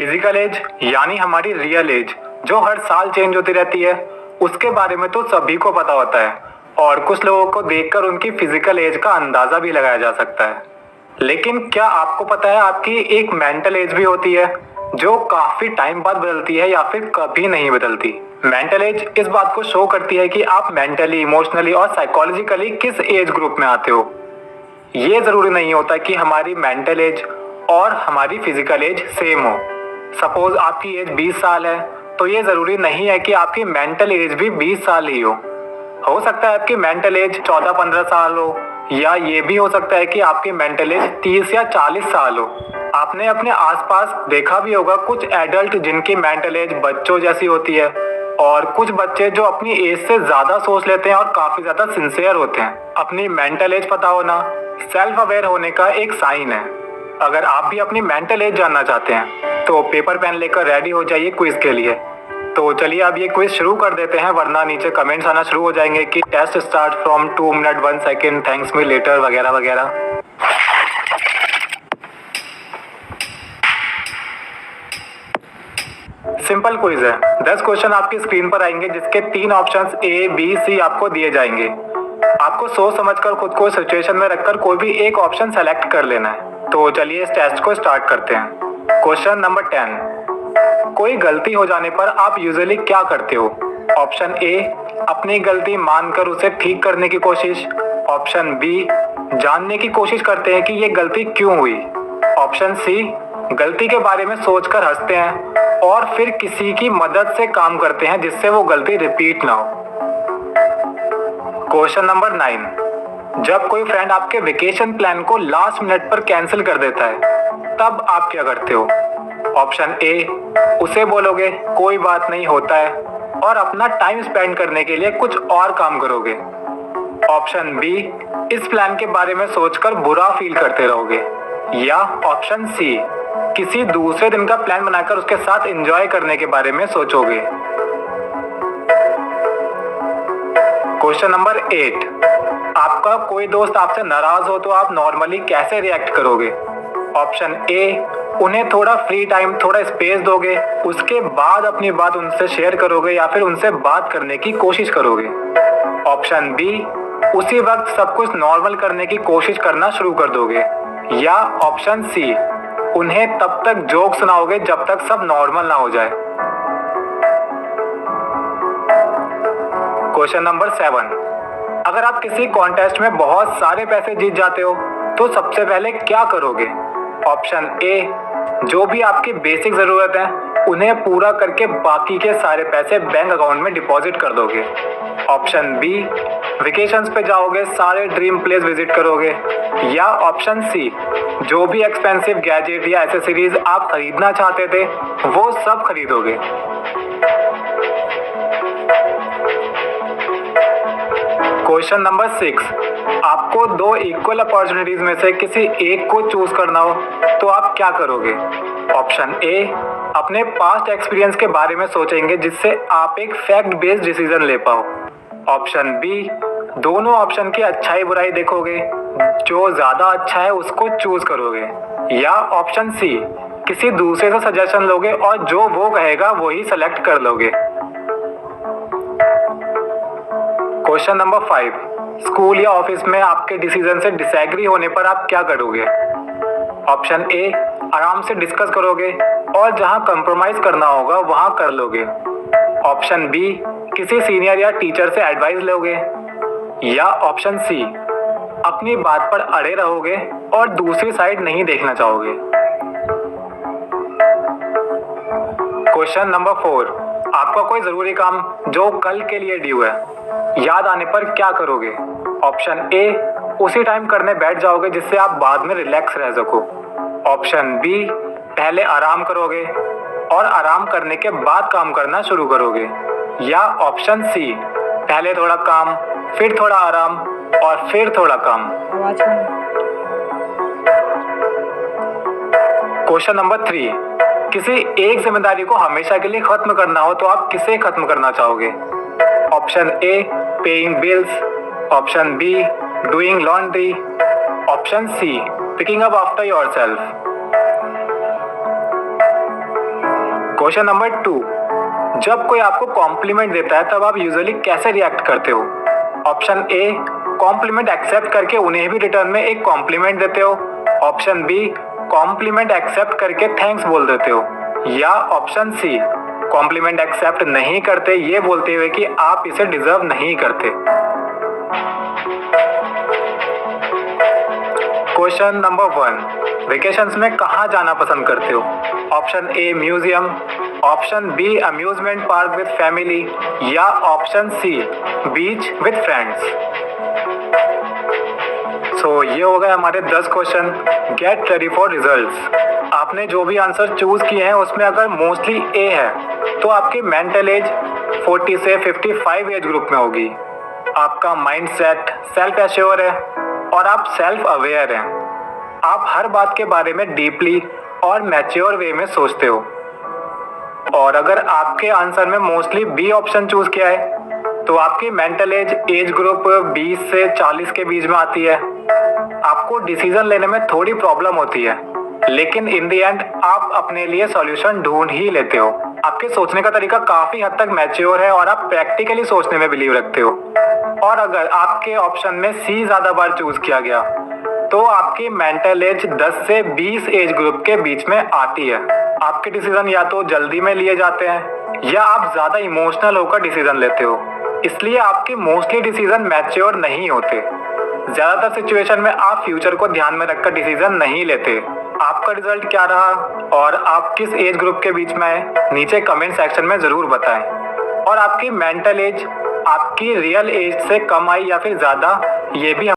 Physical as यानी हमारी real as जो हर साल चेंज होती रहती है, उसके बारे में तो सभी को पता होता है और कुछ लोगों को देखकर उनकी फिजिकल एज का अंदाजा भी लगाया जा सकता है। लेकिन क्या आपको पता है आपकी एक मेंटल एज भी होती है जो काफी टाइम बाद बदलती है या फिर कभी नहीं बदलती। मेंटल एज इस बात को शो करती है कि आप मेंटली, इमोशनली और साइकोलॉजिकली किस एज ग्रुप में आते हो। ये जरूरी नहीं होता कि हमारी मेंटल एज और हमारी फिजिकल एज सेम हो। सपोज आपकी एज 20 साल है तो ये जरूरी नहीं है कि आपकी मेंटल एज भी 20 साल ही हो सकता है आपकी मेंटल एज 14-15 साल हो, या ये भी हो सकता है कि आपकी मेंटल एज 30 या 40 साल हो। आपने अपने आसपास देखा भी होगा कुछ एडल्ट जिनकी मेंटल एज बच्चों जैसी होती है और कुछ बच्चे जो अपनी एज से ज्यादा सोच लेते हैं और काफी ज्यादा सिंसियर होते हैं। अपनी मेंटल एज पता होना सेल्फ अवेयर होने का एक साइन है। अगर आप भी अपनी मेंटल एज जानना चाहते हैं तो पेपर पेन लेकर रेडी हो जाइए क्विज के लिए। तो चलिए अब ये क्विज शुरू कर देते हैं, वरना नीचे कमेंट्स आना शुरू हो जाएंगे कि test start from 2 minute 1 second, thanks me later वगैरह वगैरह। सिंपल क्विज है। 10 क्वेश्चन आपकी स्क्रीन पर आएंगे जिसके 3 ऑप्शंस A, B, C आपको दिए जाएंगे। आपको सोच समझकर खुद को सिचुएशन में रखकर कोई भी एक ऑप्शन सेलेक्ट कर लेना है। तो चलिए इस टेस्ट को स्टार्ट करते हैं। क्वेश्चन नंबर 10, कोई गलती हो जाने पर आप यूजुअली क्या करते हो? ऑप्शन A, अपनी गलती मानकर उसे ठीक करने की कोशिश। ऑप्शन B, जानने की कोशिश करते हैं कि ये गलती क्यों हुई। ऑप्शन C, गलती के बारे में सोचकर हंसते हैं और फिर किसी की मदद से काम करते हैं जिससे वो गलती रिपीट ना हो। क्वेश्चन नंबर 9, जब कोई फ्रेंड आपके वेकेशन प्लान को लास्ट मिनट पर कैंसिल कर देता है तब आप क्या करते हो? ऑप्शन A, उसे बोलोगे कोई बात नहीं होता है और अपना टाइम स्पेंड करने के लिए कुछ और काम करोगे। ऑप्शन B, इस प्लान के बारे में सोचकर बुरा फील करते रहोगे। या ऑप्शन C, किसी दूसरे दिन का प्लान बनाकर उसके साथ एंजॉय करने के बारे में सोचोगे। क्वेश्चन नंबर 8, आपका कोई दोस्त आपसे नाराज हो तो आप नॉर्मली कैसे रिएक्ट करोगे? ऑप्शन A, उन्हें थोड़ा फ्री टाइम, थोड़ा स्पेस दोगे, उसके बाद अपनी बात उनसे शेयर करोगे या फिर उनसे बात करने की कोशिश करोगे। ऑप्शन B, उसी वक्त सब कुछ नॉर्मल करने की कोशिश करना शुरू कर दोगे। या ऑप्शन C, उन्हें तब तक जोक सुनाओगे जब तक सब नॉर्मल ना हो जाए। क्वेश्चन नंबर 7, अगर आप किसी कॉन्टेस्ट में बहुत सारे पैसे जीत जाते हो तो सबसे पहले क्या करोगे? ऑप्शन A, जो भी आपकी बेसिक जरूरत है उन्हें पूरा करके बाकी के सारे पैसे बैंक अकाउंट में डिपॉजिट कर दोगे। ऑप्शन B, वेकेशंस पे जाओगे, सारे ड्रीम प्लेस विजिट करोगे। या ऑप्शन C, जो भी एक्सपेंसिव गैजेट या एसेसरीज आप खरीदना चाहते थे वो सब खरीदोगे। क्वेश्चन नंबर 6, आपको 2 इक्वल अपॉर्चुनिटीज में से किसी एक को चूज करना हो तो आप क्या करोगे? ऑप्शन A, अपने पास्ट एक्सपीरियंस के बारे में सोचेंगे जिससे आप एक फैक्ट बेस्ड डिसीजन ले पाओ। ऑप्शन B, दोनों ऑप्शन की अच्छाई बुराई देखोगे, जो ज्यादा अच्छा है उसको चूज करोगे। या ऑप्शन C, किसी दूसरे से सजेशन लोगे और जो वो कहेगा वही सेलेक्ट कर लोगे। क्वेश्चन नंबर 5, स्कूल या ऑफिस में आपके डिसीजन से डिसएग्री होने पर आप क्या करोगे? ऑप्शन A, आराम से डिस्कस करोगे और जहां कंप्रोमाइज करना होगा वहां कर लोगे। ऑप्शन B, किसी सीनियर या टीचर से एडवाइस लोगे। या ऑप्शन C, अपनी बात पर अड़े रहोगे और दूसरी साइड नहीं देखना चाहोगे। क्वेश्चन नंबर 4, आपका कोई जरूरी काम जो कल के लिए ड्यू है, याद आने पर क्या करोगे? ऑप्शन A, उसी टाइम करने बैठ जाओगे जिससे आप बाद में रिलैक्स रह सको। ऑप्शन B, पहले आराम करोगे और आराम करने के बाद काम करना शुरू करोगे। या ऑप्शन C, पहले थोड़ा काम, फिर थोड़ा आराम और फिर थोड़ा काम। क्वेश्चन नंबर 3, किसी एक जिम्मेदारी को हमेशा के लिए खत्म करना हो तो आप किसे खत्म करना चाहोगे? Option A, paying bills. Option B, doing laundry. Option C, picking up after yourself. Question number 2, जब कोई आपको कॉम्प्लीमेंट देता है तब आप यूजुअली कैसे रिएक्ट करते हो? ऑप्शन ए, कॉम्प्लीमेंट एक्सेप्ट करके उन्हें भी रिटर्न में एक कॉम्प्लीमेंट देते हो। ऑप्शन बी, कॉम्प्लीमेंट एक्सेप्ट करके थैंक्स बोल देते हो। या ऑप्शन सी, कॉम्प्लीमेंट एक्सेप्ट नहीं करते ये बोलते हुए कि आप इसे डिजर्व नहीं करते। क्वेश्चन नंबर 1, वेकेशंस में कहाँ जाना पसंद करते हो? Option A, museum. Option B, amusement park with family. या option C, beach with friends. So ये हो गए हमारे 10 question. Get ready for results. आपने जो भी आंसर चूज किए हैं उसमें अगर मोस्टली ए है तो आपकी मेंटल एज 40 से 55 एज ग्रुप में होगी। आपका माइंड सेट सेल्फ एश्योर है और आप सेल्फ अवेयर हैं। आप हर बात के बारे में डीपली और मैच्योर वे में सोचते हो। और अगर आपके आंसर में मोस्टली बी ऑप्शन चूज किया है तो आपकी मेंटल एज ग्रुप 20 से 40 के बीच में आती है। आपको डिसीजन लेने में थोड़ी प्रॉब्लम होती है, लेकिन इन द एंड आप अपने लिए सॉल्यूशन ढूंढ ही लेते हो। आपके सोचने का तरीका काफी हद तक मैच्योर है और आप प्रैक्टिकली सोचने में बिलीव रखते हो। और अगर आपके ऑप्शन में सी ज्यादा बार चूज किया गया तो आपकी मेंटल एज 10 से 20 एज ग्रुप के बीच में आती है। आपके डिसीजन या तो जल्दी में लिए जाते हैं या आप ज्यादा इमोशनल होकर डिसीजन लेते हो, इसलिए आपके मोस्टली डिसीजन मैच्योर नहीं होते। ज्यादातर सिचुएशन में आप फ्यूचर को ध्यान में रखकर डिसीजन नहीं लेते। आपका रिजल्ट क्या रहा और आप किस एज ग्रुप के बीच में आए, नीचे कमेंट सेक्शन में जरूर बताएं। और आपकी मेंटल एज आपकी रियल एज से कम आई या फिर ज्यादा, ये भी